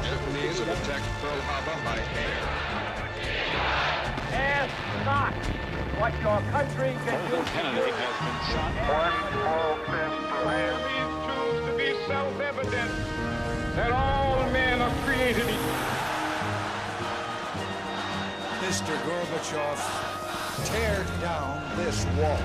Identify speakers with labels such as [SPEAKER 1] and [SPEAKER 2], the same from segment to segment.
[SPEAKER 1] Japanese have attacked Pearl Harbor by air.
[SPEAKER 2] Ask not what your country can do.
[SPEAKER 3] Kennedy has been shot.
[SPEAKER 4] One small step for man.
[SPEAKER 1] These truths to be self-evident that all men are created equal.
[SPEAKER 5] Mr. Gorbachev, tear down this wall.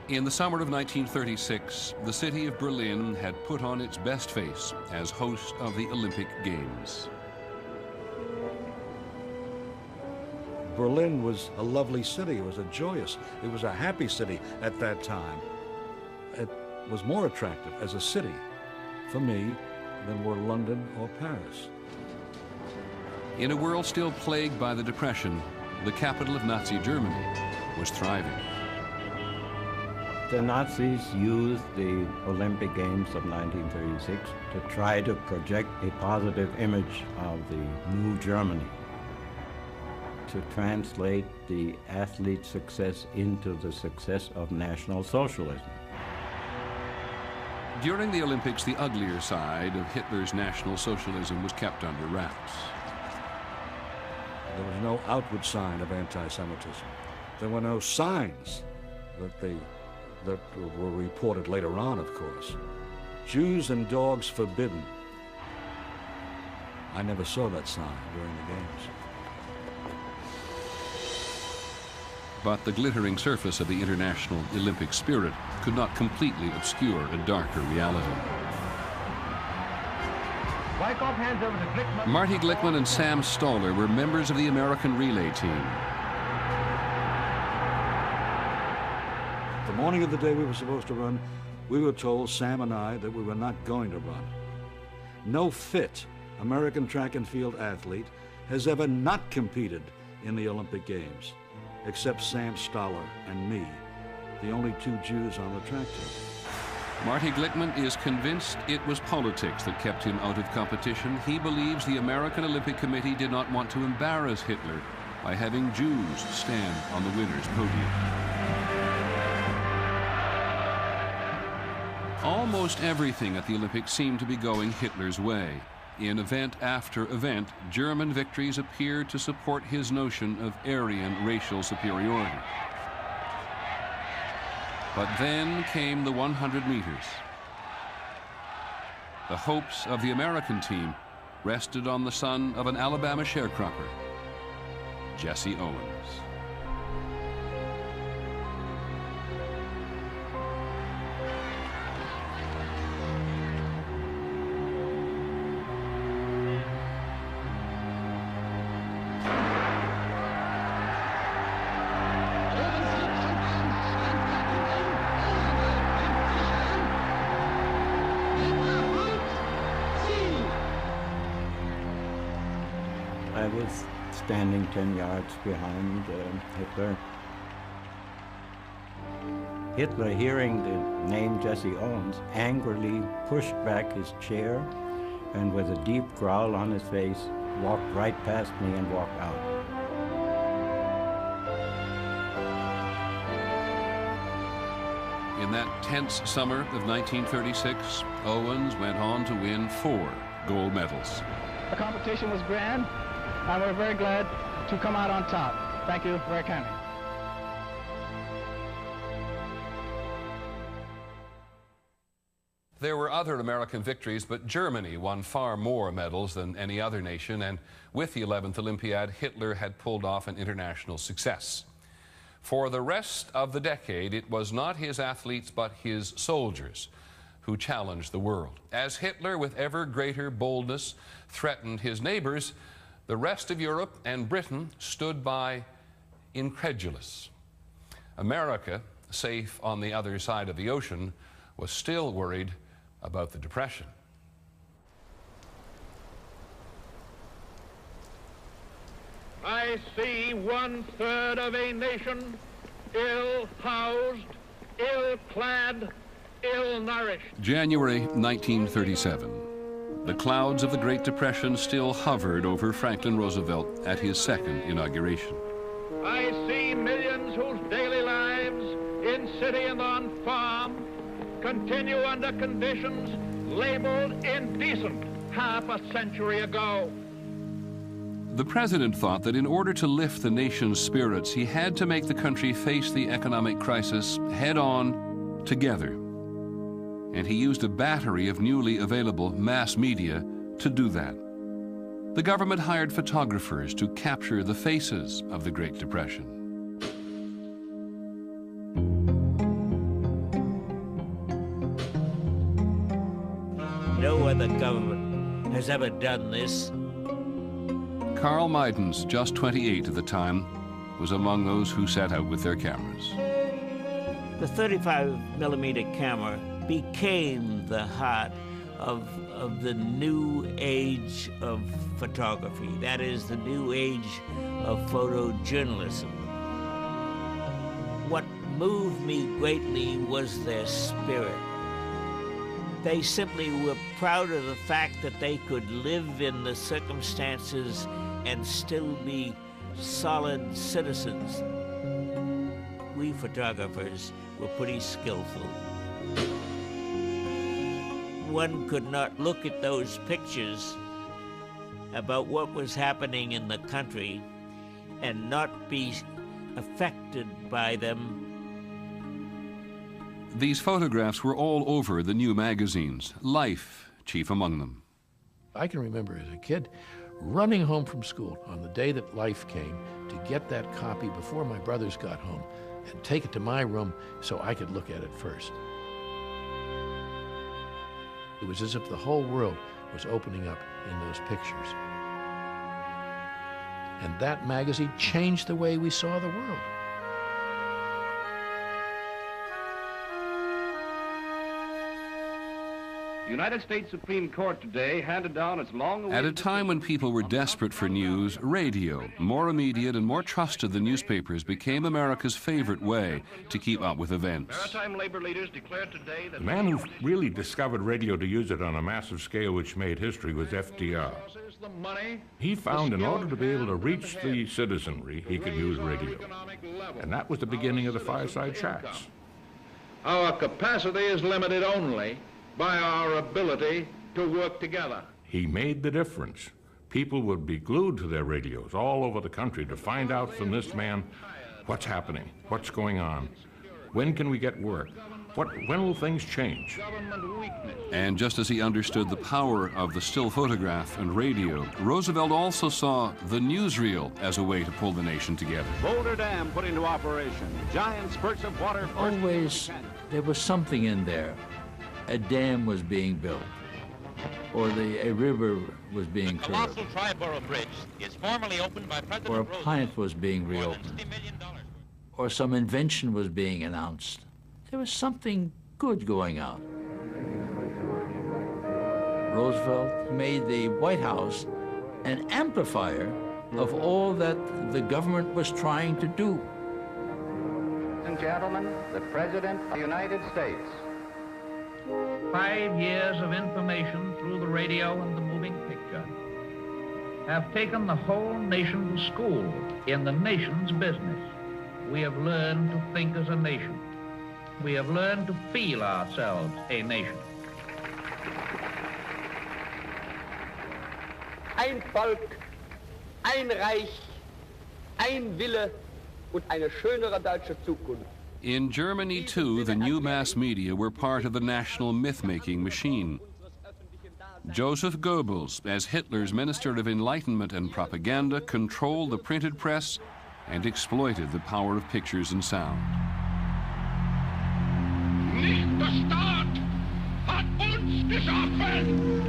[SPEAKER 6] In the summer of 1936, the city of Berlin had put on its best face as host of the Olympic Games.
[SPEAKER 5] Berlin was a lovely city. It was it was a happy city at that time. It was more attractive as a city for me than were London or Paris.
[SPEAKER 6] In a world still plagued by the Depression, the capital of Nazi Germany was thriving.
[SPEAKER 7] The Nazis used the Olympic Games of 1936 to try to project a positive image of the new Germany, to translate the athlete's success into the success of National Socialism.
[SPEAKER 6] During the Olympics, the uglier side of Hitler's National Socialism was kept under wraps.
[SPEAKER 5] There was no outward sign of anti-Semitism. There were no signs that were reported later on, of course. Jews and dogs forbidden. I never saw that sign during the Games.
[SPEAKER 6] But the glittering surface of the international Olympic spirit could not completely obscure a darker reality.
[SPEAKER 2] Hands over to Glickman.
[SPEAKER 6] Marty Glickman and Sam Stoller were members of the American relay team.
[SPEAKER 5] The morning of the day we were supposed to run, we were told, Sam and I, that we were not going to run. No fit American track and field athlete has ever not competed in the Olympic Games, except Sam Stoller and me, the only two Jews on the track team.
[SPEAKER 6] Marty Glickman is convinced it was politics that kept him out of competition. He believes the American Olympic Committee did not want to embarrass Hitler by having Jews stand on the winner's podium. Almost everything at the Olympics seemed to be going Hitler's way. In event after event, German victories appeared to support his notion of Aryan racial superiority. But then came the 100 meters. The hopes of the American team rested on the son of an Alabama sharecropper, Jesse Owens.
[SPEAKER 7] I was standing 10 yards behind Hitler. Hitler, hearing the name Jesse Owens, angrily pushed back his chair and with a deep growl on his face, walked right past me and walked out.
[SPEAKER 6] In that tense summer of 1936, Owens went on to win 4 gold medals.
[SPEAKER 8] The competition was grand, and we're very glad to come out on top. Thank you very kindly.
[SPEAKER 6] There were other American victories, but Germany won far more medals than any other nation, and with the 11th Olympiad, Hitler had pulled off an international success. For the rest of the decade, it was not his athletes, but his soldiers who challenged the world. As Hitler, with ever greater boldness, threatened his neighbors, the rest of Europe and Britain stood by incredulous. America, safe on the other side of the ocean, was still worried about the Depression.
[SPEAKER 1] I see 1/3 of a nation ill-housed, ill-clad, ill-nourished.
[SPEAKER 6] January 1937. The clouds of the Great Depression still hovered over Franklin Roosevelt at his second inauguration.
[SPEAKER 1] I see millions whose daily lives in city and on farm continue under conditions labeled indecent half a century ago.
[SPEAKER 6] The president thought that in order to lift the nation's spirits, he had to make the country face the economic crisis head-on, together. And he used a battery of newly available mass media to do that. The government hired photographers to capture the faces of the Great Depression.
[SPEAKER 3] No other government has ever done this.
[SPEAKER 6] Carl Meidens, just 28 at the time, was among those who set out with their cameras.
[SPEAKER 3] The 35-millimeter camera became the heart of the new age of photography. That is, the new age of photojournalism. What moved me greatly was their spirit. They simply were proud of the fact that they could live in the circumstances and still be solid citizens. We photographers were pretty skillful. One could not look at those pictures about what was happening in the country and not be affected by them.
[SPEAKER 6] These photographs were all over the new magazines, Life chief among them.
[SPEAKER 9] I can remember as a kid running home from school on the day that Life came to get that copy before my brothers got home and take it to my room so I could look at it first. It was as if the whole world was opening up in those pictures. And that magazine changed the way we saw the world.
[SPEAKER 2] The United States Supreme Court today handed down its long-awaited...
[SPEAKER 6] At a time when people were desperate for news, radio, more immediate and more trusted than newspapers, became America's favorite way to keep up with events.
[SPEAKER 2] Maritime labor leaders declared today that...
[SPEAKER 10] The man who really discovered radio to use it on a massive scale which made history was FDR. He found in order to be able to reach the citizenry, he could use radio. And that was the beginning of the fireside chats.
[SPEAKER 1] Our capacity is limited only by our ability to work together.
[SPEAKER 10] He made the difference. People would be glued to their radios all over the country to find out from this man what's happening, what's going on, when can we get work, when will things change?
[SPEAKER 6] And just as he understood the power of the still photograph and radio, Roosevelt also saw the newsreel as a way to pull the nation together.
[SPEAKER 11] Boulder Dam put into operation. Giant spurts of water.
[SPEAKER 12] Always there was something in there. A dam was being built, or a river was being curved,
[SPEAKER 13] the colossal Triborough Bridge is formally opened by President
[SPEAKER 12] or a plant was being reopened, or some invention was being announced. There was something good going on. Roosevelt made the White House an amplifier of all that the government was trying to do.
[SPEAKER 2] Ladies and gentlemen, the President of the United States.
[SPEAKER 14] 5 years of information through the radio and the moving picture have taken the whole nation to school in the nation's business. We have learned to think as a nation. We have learned to feel ourselves a nation.
[SPEAKER 15] Ein Volk, ein Reich, ein Wille und eine schönere deutsche Zukunft.
[SPEAKER 6] In Germany, too, the new mass media were part of the national myth-making machine. Joseph Goebbels, as Hitler's Minister of Enlightenment and Propaganda, controlled the printed press and exploited the power of pictures and sound.
[SPEAKER 1] Nicht der Staat hat uns geschaffen,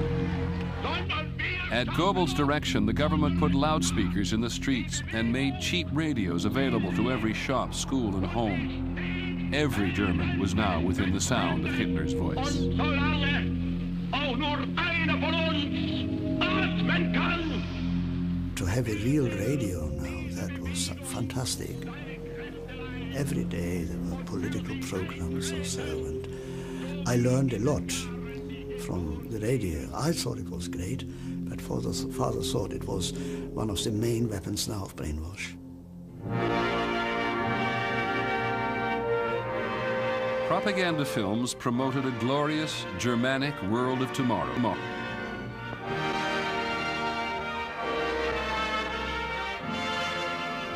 [SPEAKER 1] sondern wir...
[SPEAKER 6] At Goebbels' direction, the government put loudspeakers in the streets and made cheap radios available to every shop, school, and home. Every German was now within the sound of Hitler's voice.
[SPEAKER 16] To have a real radio now, that was fantastic. Every day there were political programs or so, and I learned a lot from the radio. I thought it was great, but father thought it was one of the main weapons now of brainwash.
[SPEAKER 6] Propaganda films promoted a glorious Germanic world of tomorrow.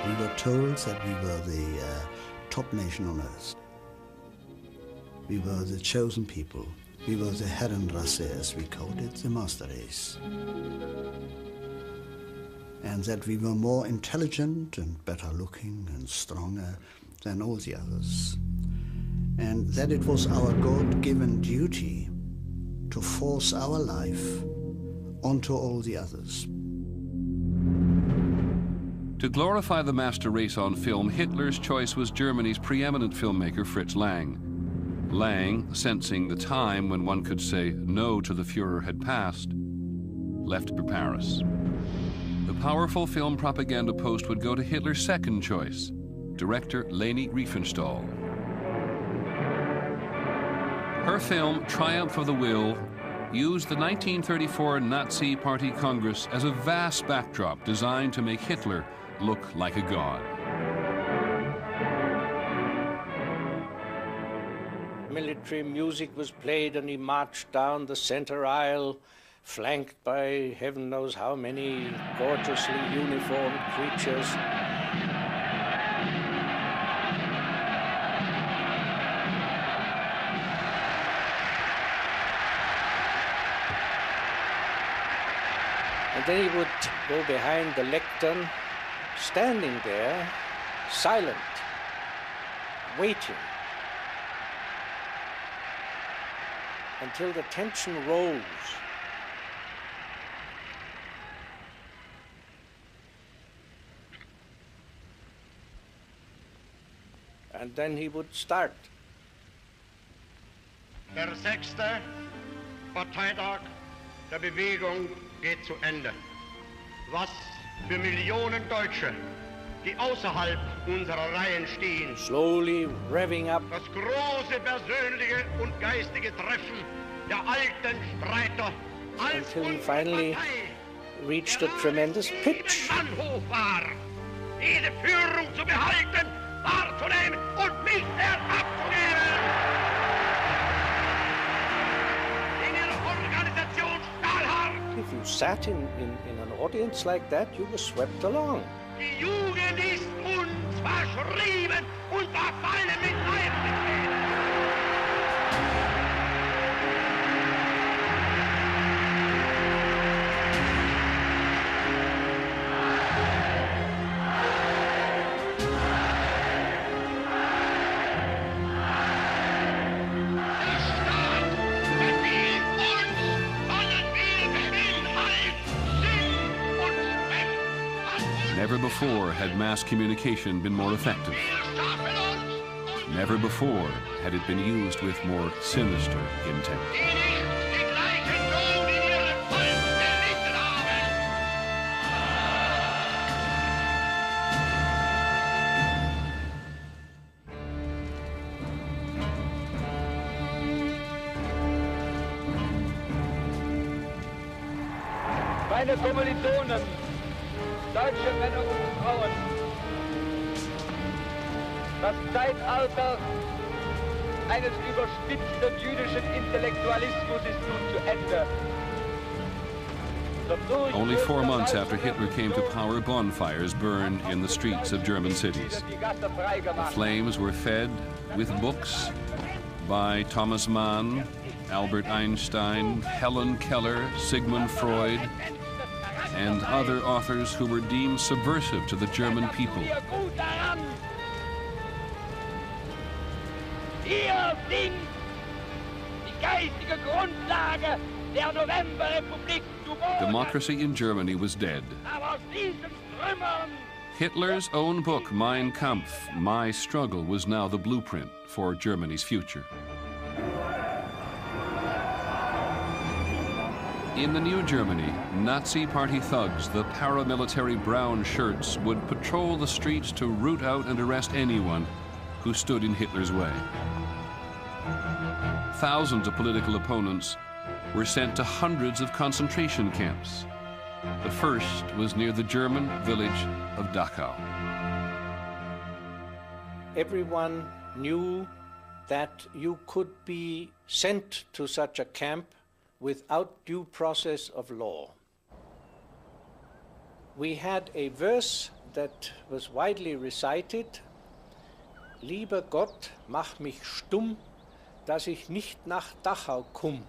[SPEAKER 16] We were told that we were the top nation on earth. We were the chosen people. We were the Herrenrasse, as we called it, the master race. And that we were more intelligent and better looking and stronger than all the others. And that it was our God-given duty to force our life onto all the others.
[SPEAKER 6] To glorify the master race on film, Hitler's choice was Germany's preeminent filmmaker Fritz Lang. Lang, sensing the time when one could say no to the Führer had passed, left for Paris. The powerful film propaganda post would go to Hitler's second choice, director Leni Riefenstahl. Her film, Triumph of the Will, used the 1934 Nazi Party Congress as a vast backdrop designed to make Hitler look like a god.
[SPEAKER 17] Military music was played and he marched down the center aisle, flanked by heaven knows how many gorgeously uniformed creatures. And then he would go behind the lectern, standing there, silent, waiting, until the tension rose. And then he would start.
[SPEAKER 18] Der 6. Parteitag der Bewegung geht zu Ende. Was für Millionen Deutsche, die außerhalb unserer Reihen stehen,
[SPEAKER 17] slowly revving up,
[SPEAKER 18] das große persönliche und geistige Treffen der alten Streiter,
[SPEAKER 17] until he finally reached a tremendous pitch.
[SPEAKER 18] War. Diese Führung zu behalten, wahrzunehmen und nicht mehr abzugeben. In ihrer Organisation stahlhart.
[SPEAKER 17] If you sat in an audience like that, you were swept along.
[SPEAKER 18] Die Jugend ist uns verschrieben und verfallen mit Leib.
[SPEAKER 6] Never before had mass communication been more effective. Never before had it been used with more sinister intent.
[SPEAKER 19] Meine Kommilitonen, deutsche Männer und Frauen, das Zeitalter eines überspitzten jüdischen Intellektualismus ist nun zu Ende.
[SPEAKER 6] Only 4 months after Hitler came to power, bonfires burned in the streets of German cities. The flames were fed with books by Thomas Mann, Albert Einstein, Helen Keller, Sigmund Freud, and other authors who were deemed subversive to the German people.
[SPEAKER 19] Wir sind die geistige Grundlage der Novemberrepublik zu Boden.
[SPEAKER 6] Democracy in Germany was dead.
[SPEAKER 19] Aber aus diesen Trümmern
[SPEAKER 6] Hitler's own book, Mein Kampf, My Struggle, was now the blueprint for Germany's future. In the new Germany, Nazi party thugs, the paramilitary brown shirts, would patrol the streets to root out and arrest anyone who stood in Hitler's way. Thousands of political opponents were sent to hundreds of concentration camps. The first was near the German village of Dachau.
[SPEAKER 17] Everyone knew that you could be sent to such a camp without due process of law. We had a verse that was widely recited, Lieber Gott, mach mich stumm, dass ich nicht nach Dachau komm.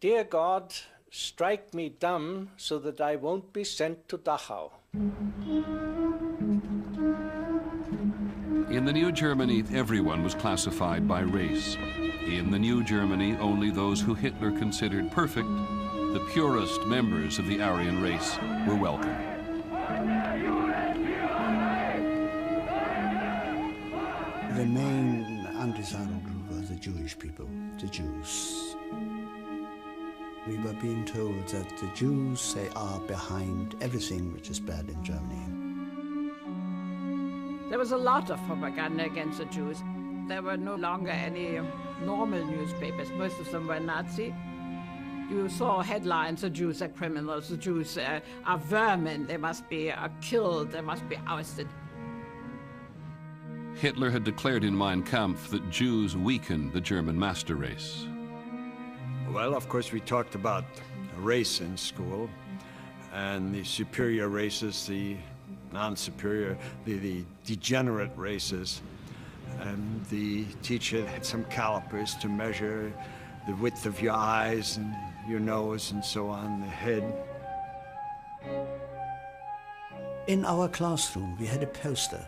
[SPEAKER 17] Dear God, strike me dumb so that I won't be sent to Dachau.
[SPEAKER 6] In the new Germany, everyone was classified by race. In the new Germany, only those who Hitler considered perfect, the purest members of the Aryan race, were welcome.
[SPEAKER 16] The main undesirable group were the Jewish people, the Jews. We were being told that the Jews, they are behind everything which is bad in Germany.
[SPEAKER 20] There was a lot of propaganda against the Jews. There were no longer any normal newspapers. Most of them were Nazi. You saw headlines, the Jews are criminals, the Jews are vermin, they must be killed, they must be ousted.
[SPEAKER 6] Hitler had declared in Mein Kampf that Jews weakened the German master race.
[SPEAKER 7] Well, of course, we talked about race in school, and the superior races, the non-superior, the degenerate races. And the teacher had some calipers to measure the width of your eyes and your nose and so on, the head.
[SPEAKER 16] In our classroom, we had a poster.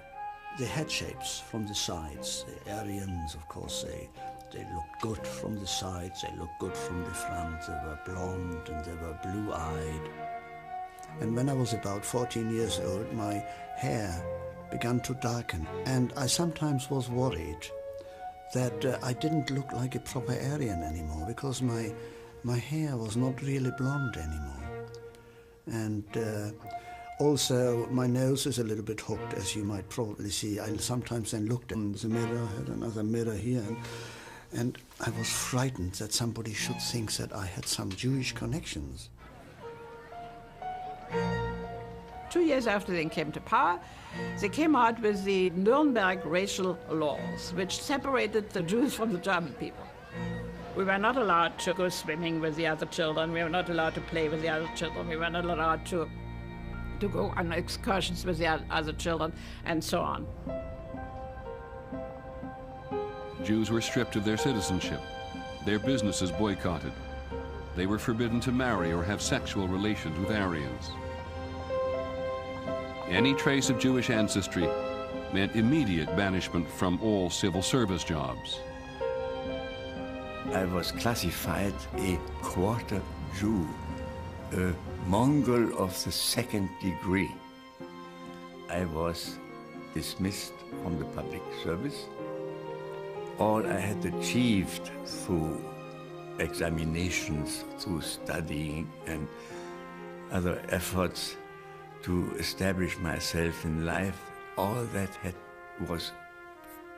[SPEAKER 16] The head shapes from the sides. The Aryans, of course, they looked good from the sides, they looked good from the front. They were blonde and they were blue-eyed. And when I was about 14 years old, my hair began to darken. And I sometimes was worried that I didn't look like a proper Aryan anymore, because my hair was not really blonde anymore. And also, my nose is a little bit hooked, as you might probably see. I sometimes then looked in the mirror, had another mirror here, and I was frightened that somebody should think that I had some Jewish connections.
[SPEAKER 20] 2 years after they came to power, they came out with the Nuremberg racial laws, which separated the Jews from the German people. We were not allowed to go swimming with the other children. We were not allowed to play with the other children. We were not allowed to go on excursions with the other children, and so on.
[SPEAKER 6] Jews were stripped of their citizenship. Their businesses boycotted. They were forbidden to marry or have sexual relations with Aryans. Any trace of Jewish ancestry meant immediate banishment from all civil service jobs.
[SPEAKER 21] I was classified a quarter Jew, a Mongol of the second degree. I was dismissed from the public service. All I had achieved through examinations, through studying and other efforts to establish myself in life, all that was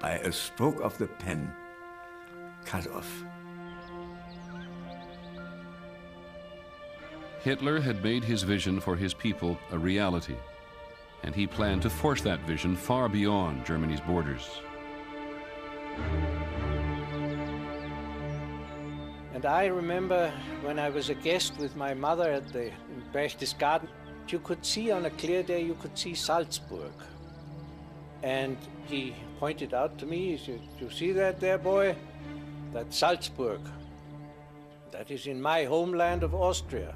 [SPEAKER 21] by a stroke of the pen cut off.
[SPEAKER 6] Hitler had made his vision for his people a reality, and he planned to force that vision far beyond Germany's borders.
[SPEAKER 17] And I remember when I was a guest with my mother at the Berchtesgaden, you could see on a clear day, you could see Salzburg. And he pointed out to me, he said, "You see that there, boy? That's Salzburg. That is in my homeland of Austria.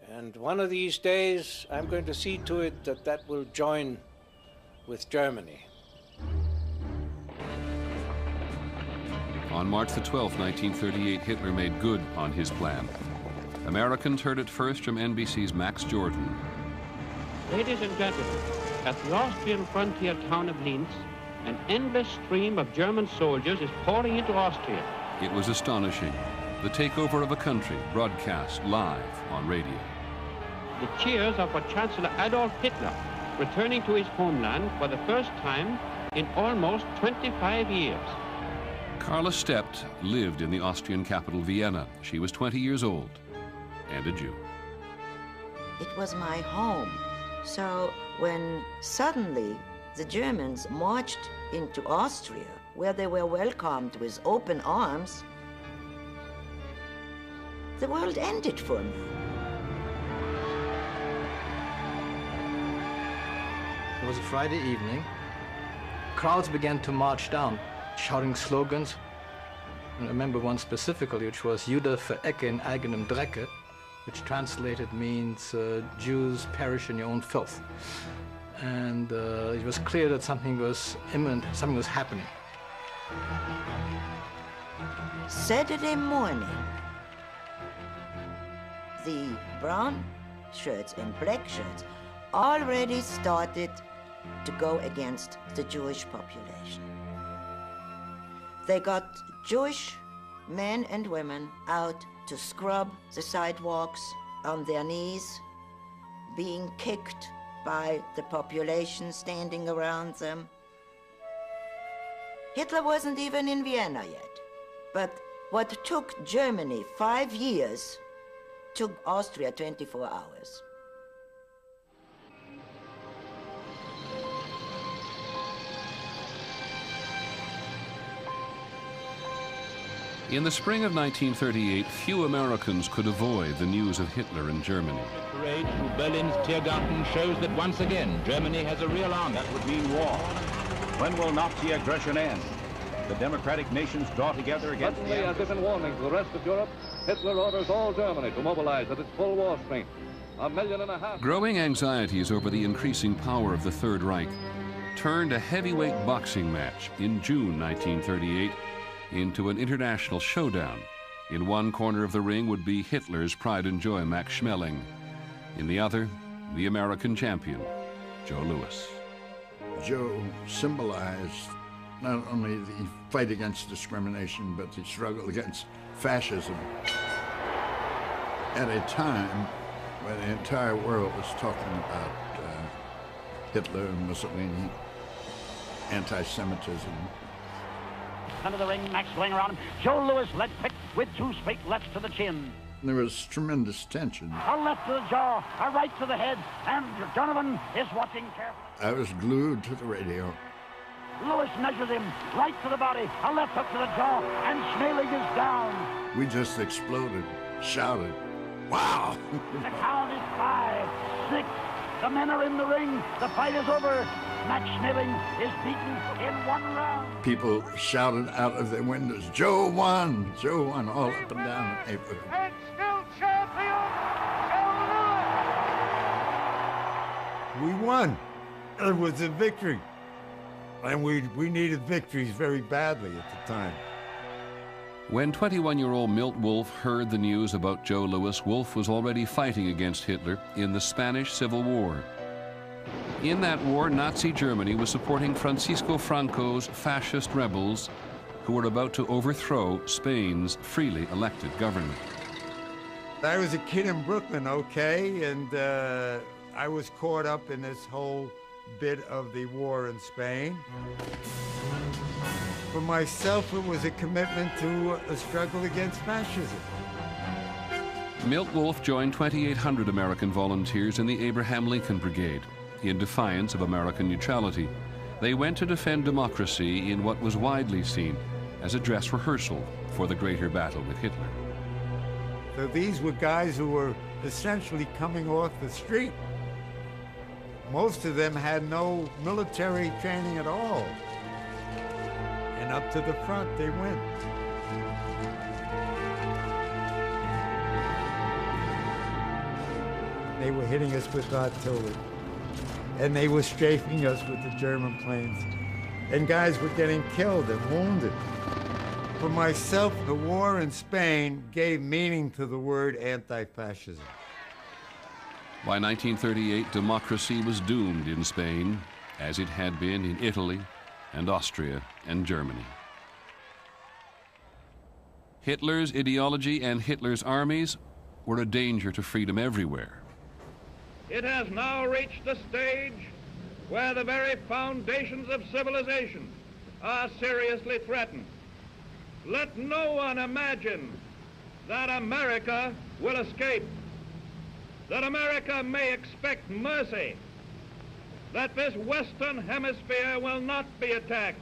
[SPEAKER 17] And one of these days, I'm going to see to it that that will join with Germany."
[SPEAKER 6] On March the 12th, 1938, Hitler made good on his plan. Americans heard it first from NBC's Max Jordan.
[SPEAKER 22] Ladies and gentlemen, at the Austrian frontier town of Linz, an endless stream of German soldiers is pouring into Austria.
[SPEAKER 6] It was astonishing. The takeover of a country broadcast live on radio.
[SPEAKER 22] The cheers are for Chancellor Adolf Hitler, returning to his homeland for the first time in almost 25 years.
[SPEAKER 6] Carla Stept lived in the Austrian capital, Vienna. She was 20 years old and a Jew.
[SPEAKER 4] It was my home. So when suddenly the Germans marched into Austria, where they were welcomed with open arms, the world ended for me.
[SPEAKER 5] It was a Friday evening. Crowds began to march down, shouting slogans. And I remember one specifically, which was Jude verecke in eigenem Drecke, which translated means Jews perish in your own filth. And it was clear that something was imminent, something was happening.
[SPEAKER 4] Saturday morning, the brown shirts and black shirts already started to go against the Jewish population. They got Jewish men and women out to scrub the sidewalks on their knees, being kicked by the population standing around them. Hitler wasn't even in Vienna yet. But what took Germany 5 years took Austria 24 hours.
[SPEAKER 6] In the spring of 1938, few Americans could avoid the news of Hitler in Germany.
[SPEAKER 13] The parade through Berlin's Tiergarten shows that once again Germany has a real army.
[SPEAKER 11] That would mean war. When will Nazi aggression end? The democratic nations draw together against
[SPEAKER 1] Suddenly, as if in warning to the rest of Europe, Hitler orders all Germany to mobilize at its full war strength. 1.5 million.
[SPEAKER 6] Growing anxieties over the increasing power of the Third Reich turned a heavyweight boxing match in June 1938 into an international showdown. In one corner of the ring would be Hitler's pride and joy, Max Schmeling. In the other, the American champion, Joe Louis.
[SPEAKER 23] Joe symbolized not only the fight against discrimination, but the struggle against fascism at a time when the entire world was talking about Hitler and Mussolini, anti-Semitism.
[SPEAKER 24] Under the ring, Max going around him. Joe Louis led quick with two straight lefts to the chin.
[SPEAKER 23] There was tremendous tension.
[SPEAKER 24] A left to the jaw, a right to the head, and Donovan is watching carefully.
[SPEAKER 23] I was glued to the radio.
[SPEAKER 24] Louis measures him, right to the body, a left hook to the jaw, and Schmeling is down.
[SPEAKER 23] We just exploded, shouted, wow!
[SPEAKER 24] The count is 5, 6. The men are in the ring. The fight is over. Max Schmeling is beaten in one round.
[SPEAKER 23] People shouted out of their windows, Joe won, all up and down the neighborhood.
[SPEAKER 19] And still champion, Joe Louis!
[SPEAKER 25] We won. It was a victory. And we needed victories very badly at the time.
[SPEAKER 6] When 21-year-old Milt Wolf heard the news about Joe Louis, Wolf was already fighting against Hitler in the Spanish Civil War. In that war, Nazi Germany was supporting Francisco Franco's fascist rebels who were about to overthrow Spain's freely elected government.
[SPEAKER 25] I was a kid in Brooklyn, okay, and I was caught up in this whole bit of the war in Spain. For myself, it was a commitment to a struggle against fascism.
[SPEAKER 6] Milt Wolf joined 2,800 American volunteers in the Abraham Lincoln Brigade. In defiance of American neutrality, they went to defend democracy in what was widely seen as a dress rehearsal for the greater battle with Hitler.
[SPEAKER 25] So these were guys who were essentially coming off the street. Most of them had no military training at all. And up to the front they went. They were hitting us with artillery. And they were strafing us with the German planes. And guys were getting killed and wounded. For myself, the war in Spain gave meaning to the word anti-fascism.
[SPEAKER 6] By 1938, democracy was doomed in Spain, as it had been in Italy and Austria and Germany. Hitler's ideology and Hitler's armies were a danger to freedom everywhere.
[SPEAKER 1] It has now reached the stage where the very foundations of civilization are seriously threatened. Let no one imagine that America will escape, that America may expect mercy, that this Western Hemisphere will not be attacked.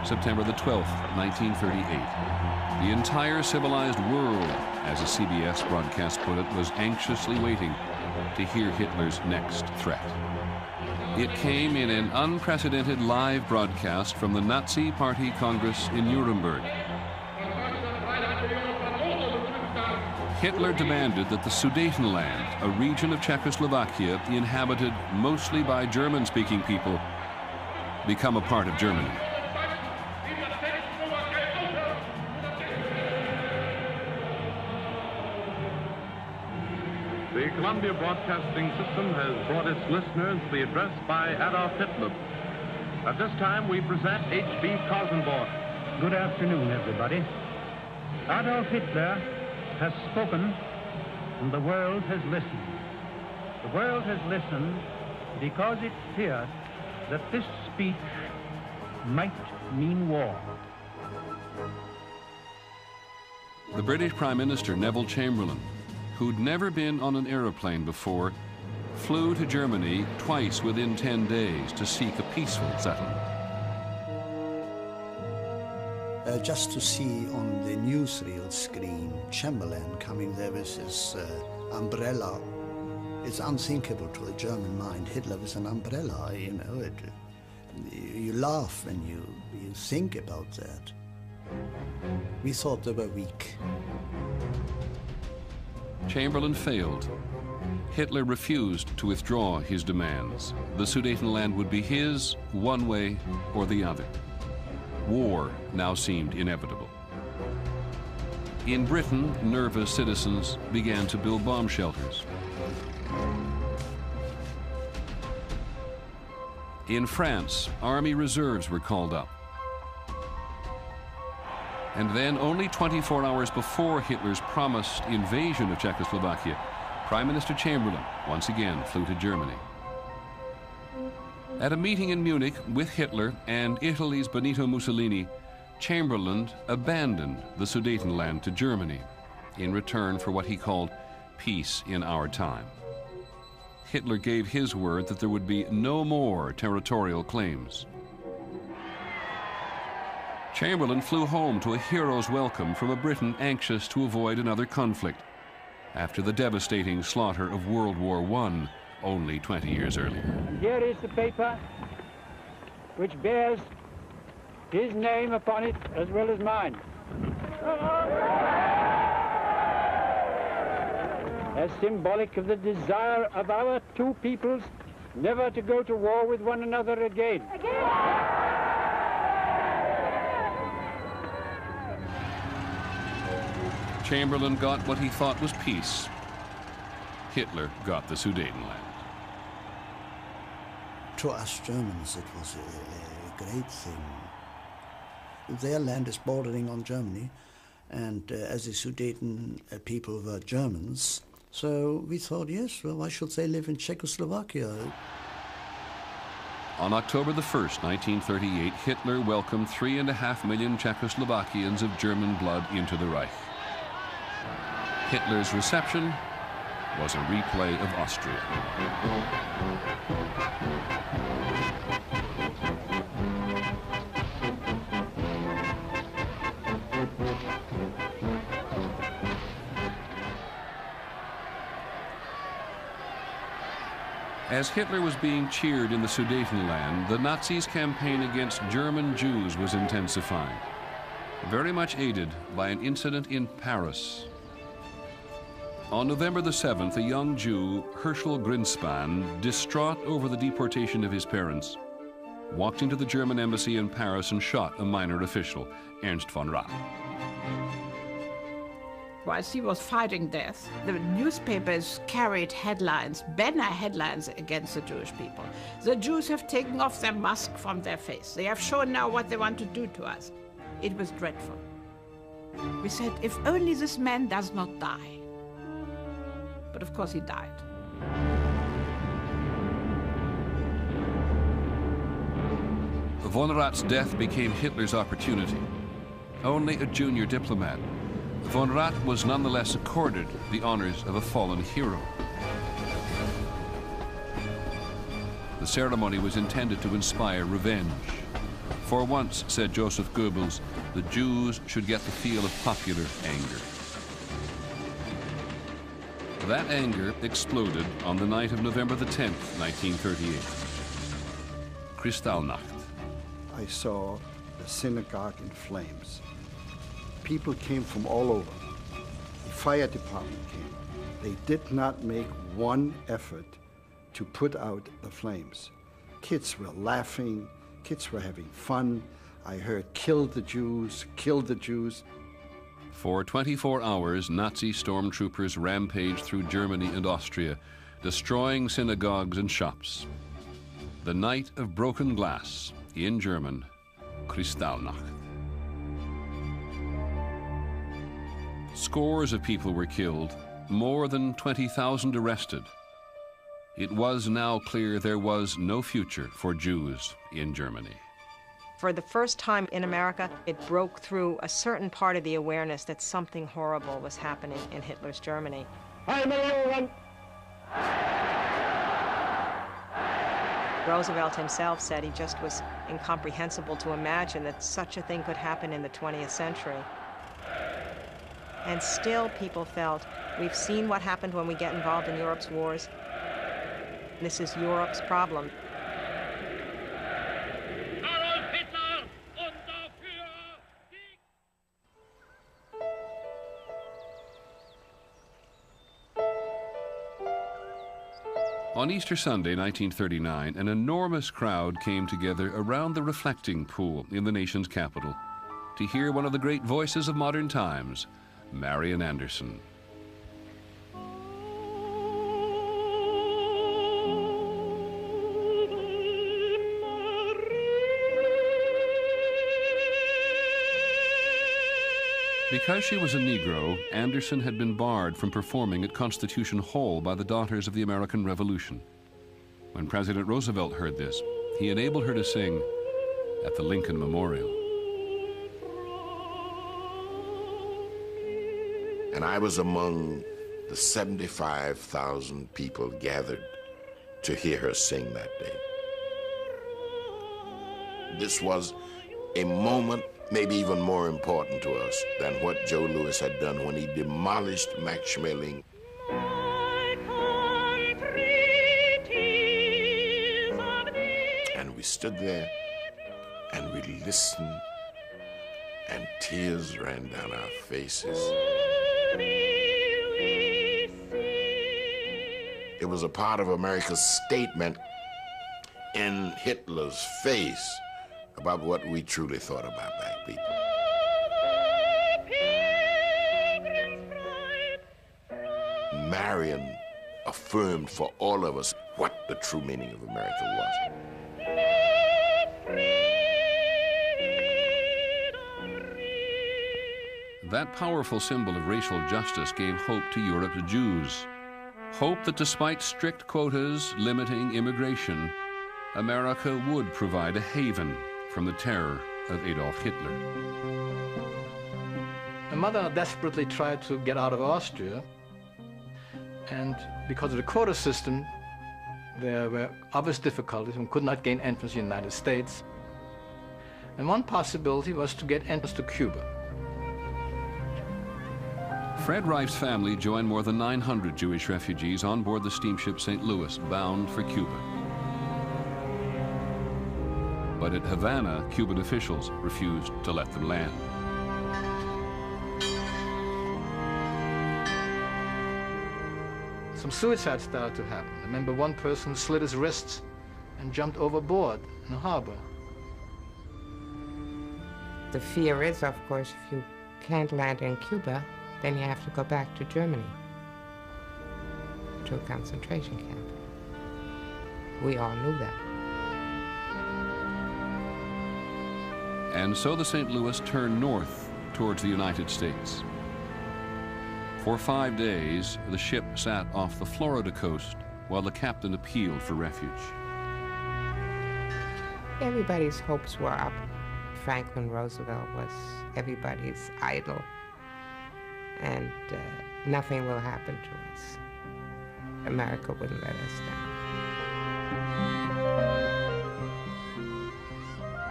[SPEAKER 6] September the 12th, 1938. The entire civilized world, as a CBS broadcast put it, was anxiously waiting to hear Hitler's next threat. It came in an unprecedented live broadcast from the Nazi Party Congress in Nuremberg. Hitler demanded that the Sudetenland, a region of Czechoslovakia inhabited mostly by German-speaking people, become a part of Germany.
[SPEAKER 3] The Columbia Broadcasting System has brought its listeners the address by Adolf Hitler. At this time, we present H.B. Kosenborg.
[SPEAKER 8] Good afternoon, everybody. Adolf Hitler has spoken, and the world has listened. The world has listened because it feared that this speech might mean war.
[SPEAKER 6] The British Prime Minister, Neville Chamberlain, who'd never been on an aeroplane before, flew to Germany twice within 10 days to seek a peaceful settlement.
[SPEAKER 16] Just to see on the newsreel screen Chamberlain coming there with his umbrella, it's unthinkable to a German mind. Hitler with an umbrella, you know, you laugh when you think about that. We thought they were weak.
[SPEAKER 6] Chamberlain failed. Hitler refused to withdraw his demands. The Sudetenland would be his one way or the other. War now seemed inevitable. In Britain, nervous citizens began to build bomb shelters. In France, army reserves were called up. And then, only 24 hours before Hitler's promised invasion of Czechoslovakia, Prime Minister Chamberlain once again flew to Germany. At a meeting in Munich with Hitler and Italy's Benito Mussolini, Chamberlain abandoned the Sudetenland to Germany in return for what he called peace in our time. Hitler gave his word that there would be no more territorial claims. Chamberlain flew home to a hero's welcome from a Britain anxious to avoid another conflict after the devastating slaughter of World War I only 20 years earlier.
[SPEAKER 8] And here is the paper which bears his name upon it as well as mine. As symbolic of the desire of our two peoples never to go to war with one another again.
[SPEAKER 6] Chamberlain got what he thought was peace. Hitler got the Sudetenland.
[SPEAKER 16] To us Germans, it was a great thing. Their land is bordering on Germany, and as the Sudeten people were Germans, so we thought, yes, well, why should they live in Czechoslovakia?
[SPEAKER 6] On October the 1st, 1938, Hitler welcomed 3.5 million Czechoslovakians of German blood into the Reich. Hitler's reception was a replay of Austria. As Hitler was being cheered in the Sudetenland, the Nazis' campaign against German Jews was intensifying, very much aided by an incident in Paris. On November the 7th, a young Jew, Herschel Grinspan, distraught over the deportation of his parents, walked into the German embassy in Paris and shot a minor official, Ernst von Rath.
[SPEAKER 20] Whilst he was fighting death, the newspapers carried headlines, banner headlines against the Jewish people. The Jews have taken off their mask from their face. They have shown now what they want to do to us. It was dreadful. We said, if only this man does not die. But of course he died.
[SPEAKER 6] Von Radt's death became Hitler's opportunity. Only a junior diplomat, Von Radt was nonetheless accorded the honors of a fallen hero. The ceremony was intended to inspire revenge. For once, said Joseph Goebbels, the Jews should get the feel of popular anger. That anger exploded on the night of November the 10th, 1938. Kristallnacht.
[SPEAKER 16] I saw the synagogue in flames. People came from all over. The fire department came. They did not make one effort to put out the flames. Kids were laughing, kids were having fun. I heard, "Kill the Jews, kill the Jews."
[SPEAKER 6] For 24 hours, Nazi stormtroopers rampaged through Germany and Austria, destroying synagogues and shops. The night of broken glass, in German, Kristallnacht. Scores of people were killed, more than 20,000 arrested. It was now clear there was no future for Jews in Germany.
[SPEAKER 2] For the first time in America, it broke through a certain part of the awareness that something horrible was happening in Hitler's Germany. Roosevelt himself said he just was incomprehensible to imagine that such a thing could happen in the 20th century. And still people felt, we've seen what happened when we get involved in Europe's wars. This is Europe's problem.
[SPEAKER 19] Adolf Hitler und dafür
[SPEAKER 6] On Easter Sunday, 1939, an enormous crowd came together around the reflecting pool in the nation's capital to hear one of the great voices of modern times, Marian Anderson. Because she was a Negro, Anderson had been barred from performing at Constitution Hall by the Daughters of the American Revolution. When President Roosevelt heard this, he enabled her to sing at the Lincoln Memorial.
[SPEAKER 9] And I was among the 75,000 people gathered to hear her sing that day. This was a moment maybe even more important to us than what Joe Louis had done when he demolished Max Schmeling. And we stood there and we listened, and tears ran down our faces. It was a part of America's statement in Hitler's face about what we truly thought about black people. Marian affirmed for all of us what the true meaning of America was.
[SPEAKER 6] That powerful symbol of racial justice gave hope to Europe's Jews. Hope that despite strict quotas limiting immigration, America would provide a haven from the terror of Adolf Hitler.
[SPEAKER 5] My mother desperately tried to get out of Austria, and because of the quota system, there were obvious difficulties and could not gain entrance to the United States. And one possibility was to get entrance to Cuba.
[SPEAKER 6] Fred Reich's family joined more than 900 Jewish refugees on board the steamship St. Louis, bound for Cuba. But at Havana, Cuban officials refused to let them land.
[SPEAKER 5] Some suicides started to happen. I remember one person slit his wrists and jumped overboard in the harbor.
[SPEAKER 10] The fear is, of course, if you can't land in Cuba, then you have to go back to Germany, to a concentration camp. We all knew that.
[SPEAKER 6] And so the St. Louis turned north towards the United States. For 5 days, the ship sat off the Florida coast while the captain appealed for refuge.
[SPEAKER 10] Everybody's hopes were up. Franklin Roosevelt was everybody's idol, and nothing will happen to us. America wouldn't let us down.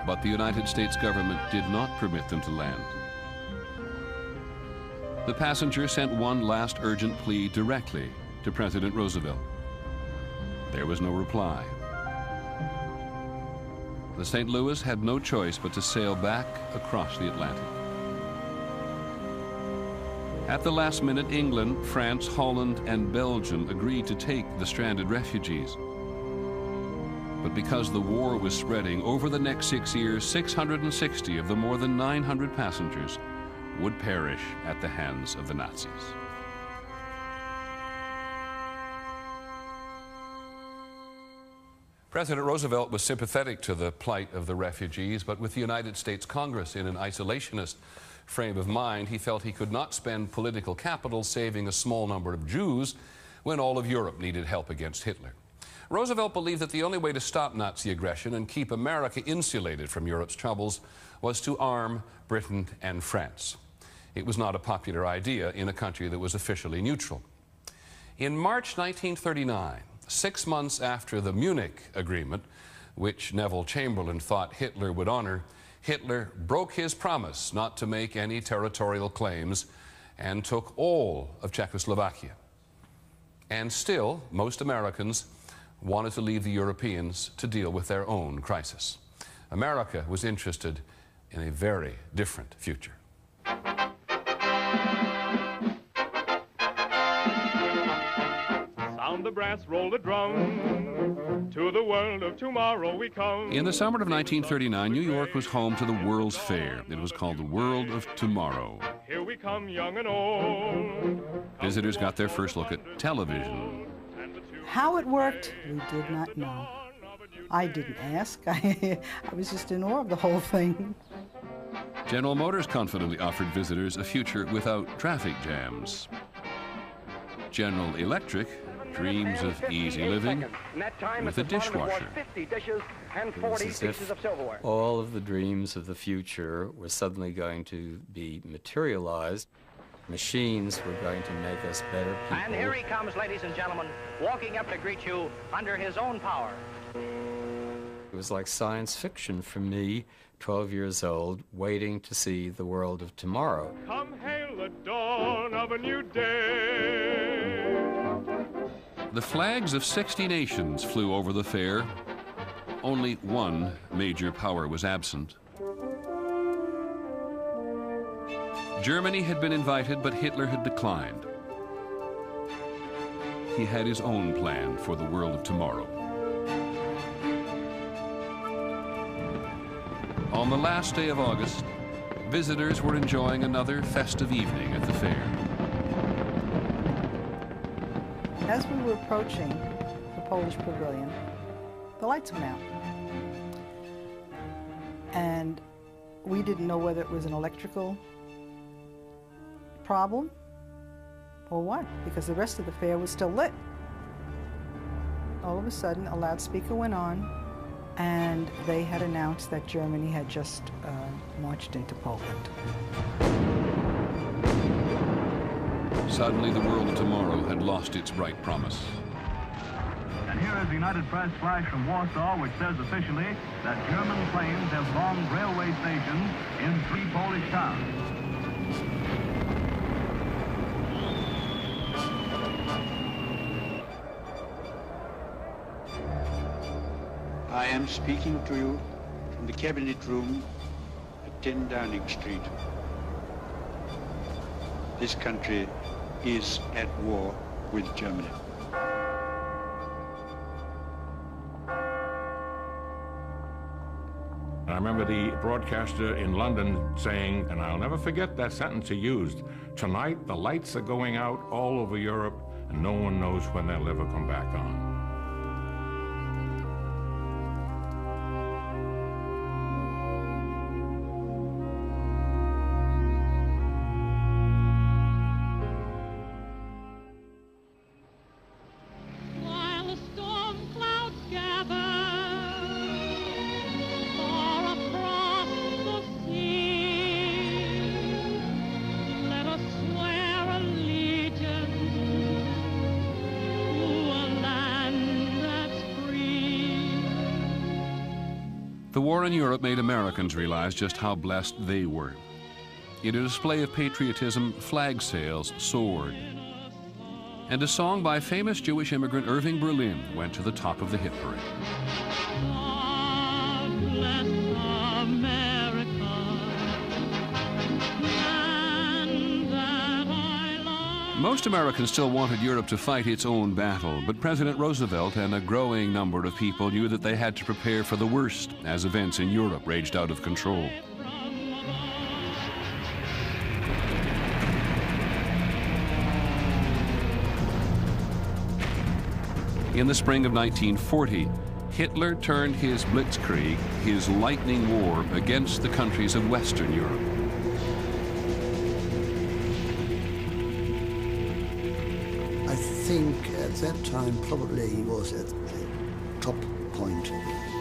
[SPEAKER 6] But the United States government did not permit them to land. The passenger sent one last urgent plea directly to President Roosevelt. There was no reply. The St. Louis had no choice but to sail back across the Atlantic. At the last minute, England, France, Holland, and Belgium agreed to take the stranded refugees. But because the war was spreading, over the next 6 years, 660 of the more than 900 passengers would perish at the hands of the Nazis. President Roosevelt was sympathetic to the plight of the refugees, but with the United States Congress in an isolationist frame of mind, he felt he could not spend political capital saving a small number of Jews when all of Europe needed help against Hitler. Roosevelt believed that the only way to stop Nazi aggression and keep America insulated from Europe's troubles was to arm Britain and France. It was not a popular idea in a country that was officially neutral. In March 1939, 6 months after the Munich Agreement, which Neville Chamberlain thought Hitler would honor, Hitler broke his promise not to make any territorial claims and took all of Czechoslovakia. And still, most Americans wanted to leave the Europeans to deal with their own crisis. America was interested in a very different future.
[SPEAKER 7] Sound the brass, roll the drum. To the world of tomorrow we come.
[SPEAKER 6] In the summer of 1939, New York was home to the World's Fair. It was called the World of Tomorrow.
[SPEAKER 7] Here we come, young and old.
[SPEAKER 6] Visitors got their first look at television.
[SPEAKER 12] How it worked, we did not know. I didn't ask. I was just in awe of the whole thing.
[SPEAKER 6] General Motors confidently offered visitors a future without traffic jams. General Electric dreams of easy living with a dishwasher.
[SPEAKER 14] It was as if all of the dreams of the future were suddenly going to be materialized. Machines were going to make us better people.
[SPEAKER 15] And here he comes, ladies and gentlemen, walking up to greet you under his own power.
[SPEAKER 14] It was like science fiction for me, 12 years old, waiting to see the world of tomorrow.
[SPEAKER 7] Come hail the dawn of a new day.
[SPEAKER 6] The flags of 60 nations flew over the fair. Only one major power was absent. Germany had been invited, but Hitler had declined. He had his own plan for the world of tomorrow. On the last day of August, visitors were enjoying another festive evening at the fair.
[SPEAKER 12] As we were approaching the Polish pavilion, the lights went out. And we didn't know whether it was an electrical problem or what, because the rest of the fair was still lit. All of a sudden, a loudspeaker went on, and they had announced that Germany had just marched into Poland.
[SPEAKER 6] Suddenly, the world of tomorrow had lost its bright promise.
[SPEAKER 18] And here is the United Press flash from Warsaw, which says officially that German planes have bombed railway stations in 3 Polish towns.
[SPEAKER 26] I am speaking to you from the cabinet room at 10 Downing Street. This country is at war with Germany.
[SPEAKER 3] I remember the broadcaster in London saying, and I'll never forget that sentence he used, "Tonight the lights are going out all over Europe and no one knows when they'll ever come back on."
[SPEAKER 6] The war in Europe made Americans realize just how blessed they were. In a display of patriotism, flag sails soared. And a song by famous Jewish immigrant Irving Berlin went to the top of the hit parade. Most Americans still wanted Europe to fight its own battle, but President Roosevelt and a growing number of people knew that they had to prepare for the worst as events in Europe raged out of control. In the spring of 1940, Hitler turned his blitzkrieg, his lightning war, against the countries of Western Europe.
[SPEAKER 16] I think at that time probably he was at the top point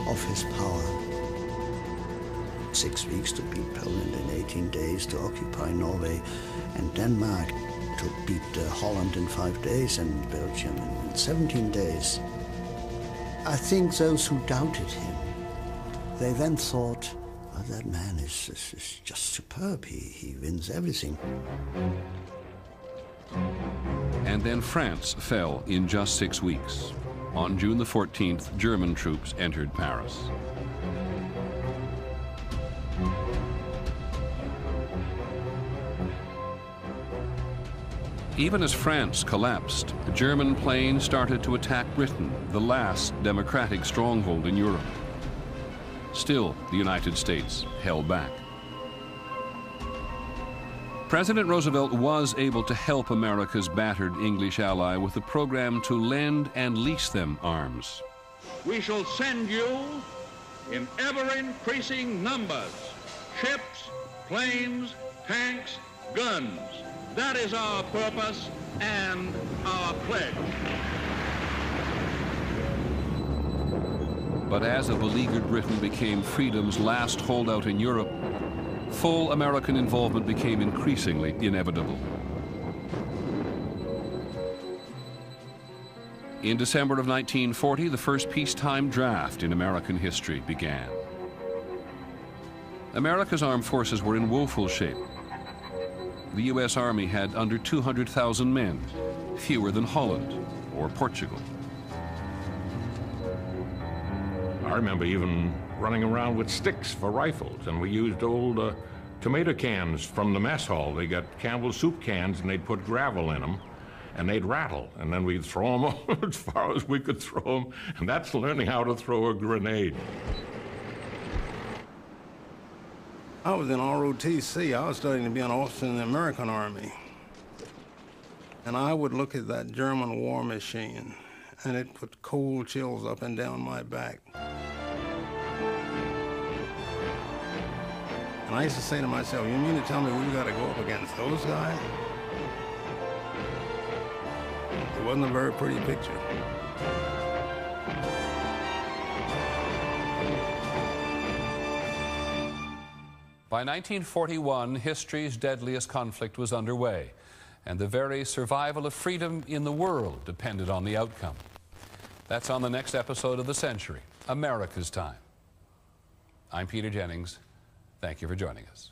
[SPEAKER 16] of his power. 6 weeks to beat Poland in 18 days, to occupy Norway and Denmark, to beat Holland in 5 days and Belgium in 17 days. I think those who doubted him, they then thought, oh, that man is just superb, he wins everything.
[SPEAKER 6] And then France fell in just 6 weeks. On June the 14th, German troops entered Paris. Even as France collapsed, German planes started to attack Britain, the last democratic stronghold in Europe. Still, the United States held back. President Roosevelt was able to help America's battered English ally with a program to lend and lease them arms.
[SPEAKER 1] We shall send you in ever-increasing numbers, ships, planes, tanks, guns. That is our purpose and our pledge.
[SPEAKER 6] But as a beleaguered Britain became freedom's last holdout in Europe, full American involvement became increasingly inevitable. In December of 1940, the first peacetime draft in American history began. America's armed forces were in woeful shape. The U.S. Army had under 200,000 men, fewer than Holland or Portugal.
[SPEAKER 3] I remember even running around with sticks for rifles, and we used old tomato cans from the mess hall. They got Campbell's soup cans, and they'd put gravel in them, and they'd rattle, and then we'd throw them as far as we could throw them, and that's learning how to throw a grenade.
[SPEAKER 4] I was in ROTC. I was studying to be an officer in the American Army. And I would look at that German war machine, and it put cold chills up and down my back. And I used to say to myself, you mean to tell me we've got to go up against those guys? It wasn't a very pretty picture.
[SPEAKER 6] By 1941, history's deadliest conflict was underway, and the very survival of freedom in the world depended on the outcome. That's on the next episode of The Century, America's Time. I'm Peter Jennings. Thank you for joining us.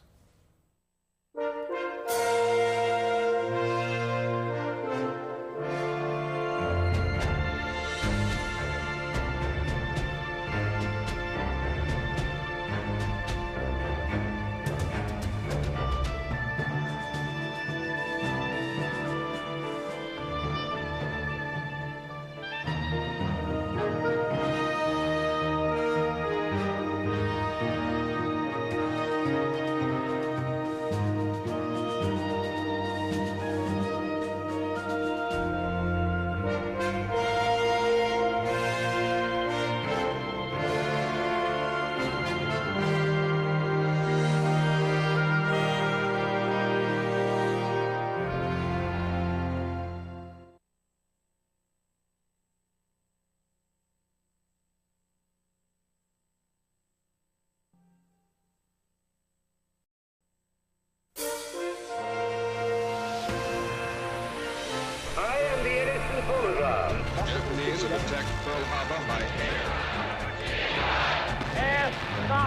[SPEAKER 1] Ask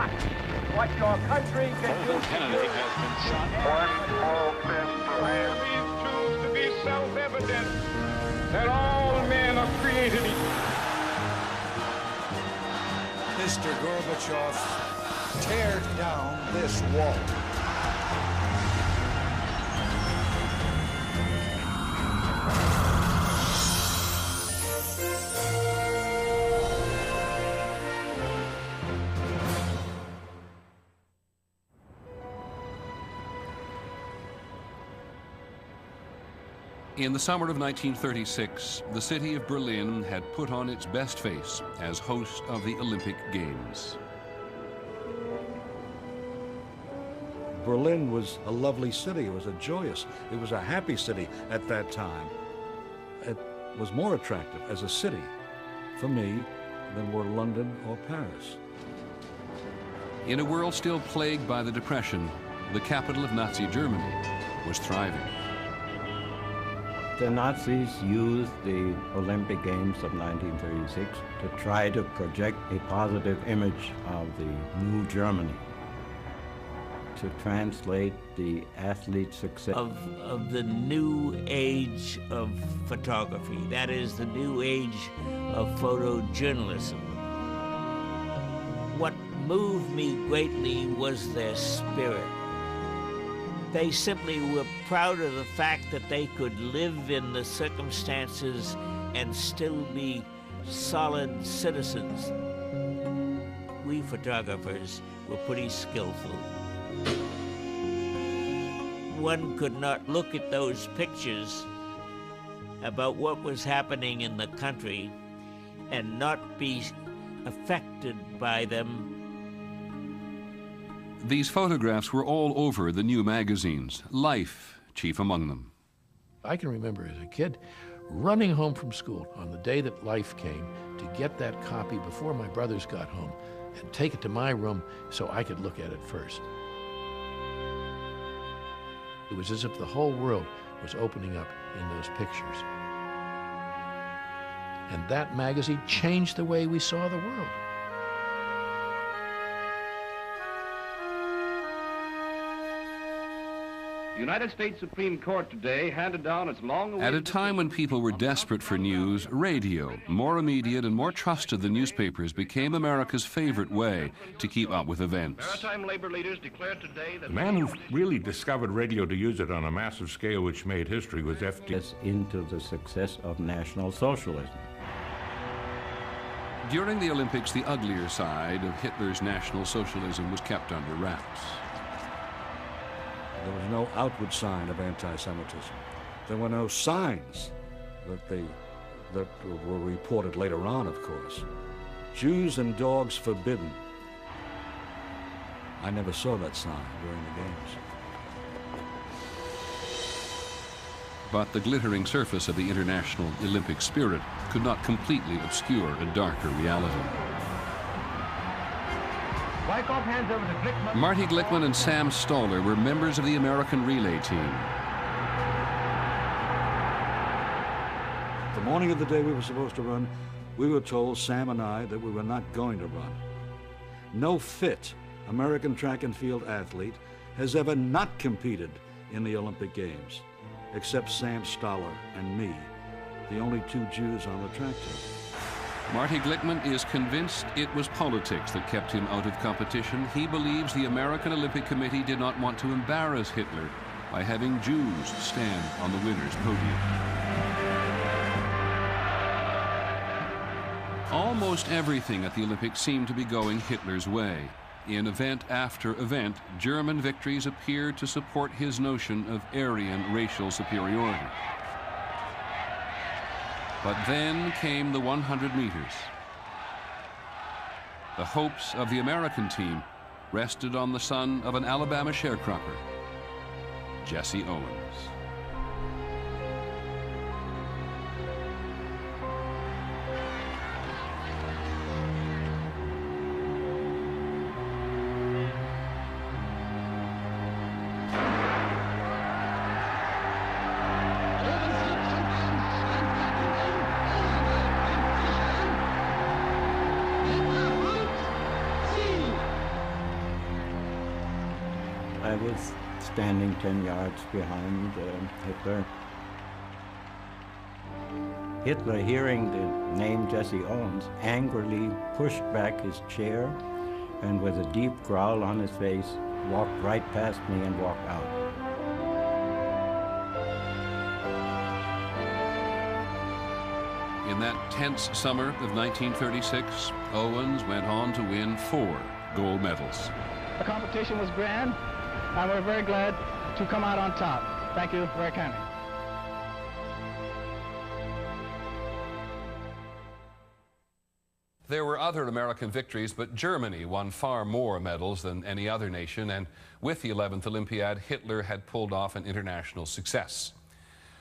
[SPEAKER 1] what your country can do.
[SPEAKER 18] Kennedy has been shot.
[SPEAKER 1] These truths to be self-evident that all men are created equal.
[SPEAKER 11] Mr. Gorbachev, tear down this wall.
[SPEAKER 6] In the summer of 1936, the city of Berlin had put on its best face as host of the Olympic Games.
[SPEAKER 13] Berlin was a lovely city. It was a joyous, it was a happy city at that time. It was more attractive as a city for me than were London or Paris.
[SPEAKER 6] In a world still plagued by the Depression, the capital of Nazi Germany was thriving.
[SPEAKER 17] The Nazis used the Olympic Games of 1936 to try to project a positive image of the new Germany, to translate the athlete's success.
[SPEAKER 21] Of the new age of photography, that is the new age of photojournalism. What moved me greatly was their spirit. They simply were proud of the fact that they could live in the circumstances and still be solid citizens. We photographers were pretty skillful. One could not look at those pictures about what was happening in the country and not be affected by them.
[SPEAKER 6] These photographs were all over the new magazines, Life chief among them.
[SPEAKER 22] I can remember as a kid running home from school on the day that Life came to get that copy before my brothers got home and take it to my room so I could look at it first. It was as if the whole world was opening up in those pictures. And that magazine changed the way we saw the world.
[SPEAKER 24] The United States Supreme Court today handed down its long-awaited...
[SPEAKER 6] At a time when people were desperate for news, radio, more immediate and more trusted than newspapers, became America's favorite way to keep up with events.
[SPEAKER 24] Maritime labor leaders declared today that...
[SPEAKER 3] The man who really discovered radio to use it on a massive scale which made history was FD.
[SPEAKER 17] Into the success of National Socialism.
[SPEAKER 6] During the Olympics, the uglier side of Hitler's National Socialism was kept under wraps.
[SPEAKER 13] There was no outward sign of anti-Semitism. There were no signs that were reported later on, of course. Jews and dogs forbidden. I never saw that sign during the Games.
[SPEAKER 6] But the glittering surface of the international Olympic spirit could not completely obscure a darker reality.
[SPEAKER 1] Hands over to Glickman.
[SPEAKER 6] Marty Glickman and Sam Stoller were members of the American relay team.
[SPEAKER 13] The morning of the day we were supposed to run, we were told, Sam and I, that we were not going to run. No fit American track and field athlete has ever not competed in the Olympic Games, except Sam Stoller and me, the only two Jews on the track team.
[SPEAKER 6] Marty Glickman is convinced it was politics that kept him out of competition. He believes the American Olympic Committee did not want to embarrass Hitler by having Jews stand on the winner's podium. Almost everything at the Olympics seemed to be going Hitler's way. In event after event, German victories appeared to support his notion of Aryan racial superiority. But then came the 100 meters. The hopes of the American team rested on the son of an Alabama sharecropper, Jesse Owens.
[SPEAKER 17] I was standing 10 yards behind Hitler. Hitler, hearing the name Jesse Owens, angrily pushed back his chair and with a deep growl on his face, walked right past me and walked out.
[SPEAKER 6] In that tense summer of 1936, Owens went on to win 4 gold medals.
[SPEAKER 2] The competition was grand, and we're very glad to come out on top. Thank you very kindly.
[SPEAKER 6] There were other American victories, but Germany won far more medals than any other nation, and with the 11th Olympiad, Hitler had pulled off an international success.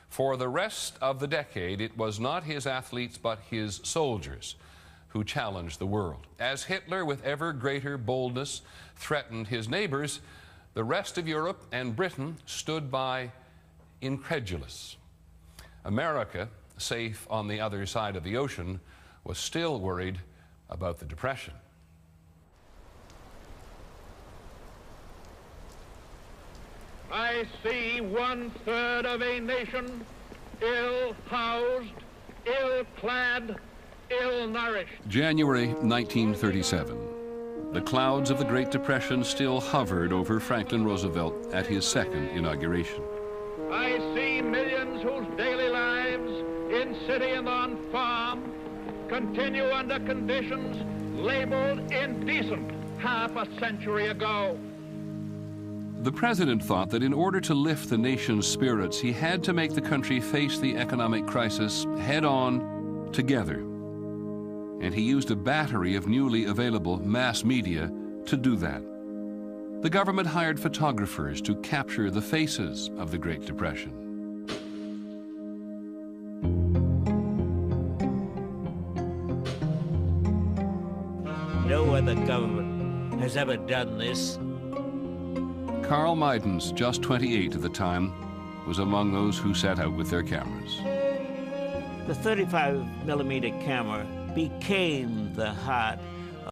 [SPEAKER 6] For the rest of the decade, it was not his athletes, but his soldiers who challenged the world. As Hitler, with ever greater boldness, threatened his neighbors, the rest of Europe and Britain stood by incredulous. America, safe on the other side of the ocean, was still worried about the Depression.
[SPEAKER 1] I see 1/3 of a nation ill-housed, ill-clad, ill-nourished.
[SPEAKER 6] January 1937. The clouds of the Great Depression still hovered over Franklin Roosevelt at his second inauguration.
[SPEAKER 1] I see millions whose daily lives in city and on farm continue under conditions labeled indecent half a century ago.
[SPEAKER 6] The president thought that in order to lift the nation's spirits, he had to make the country face the economic crisis head-on, together. And he used a battery of newly available mass media to do that. The government hired photographers to capture the faces of the Great Depression.
[SPEAKER 21] No other government has ever done this.
[SPEAKER 6] Carl Meidens, just 28 at the time, was among those who set out with their cameras.
[SPEAKER 21] The 35mm camera became the heart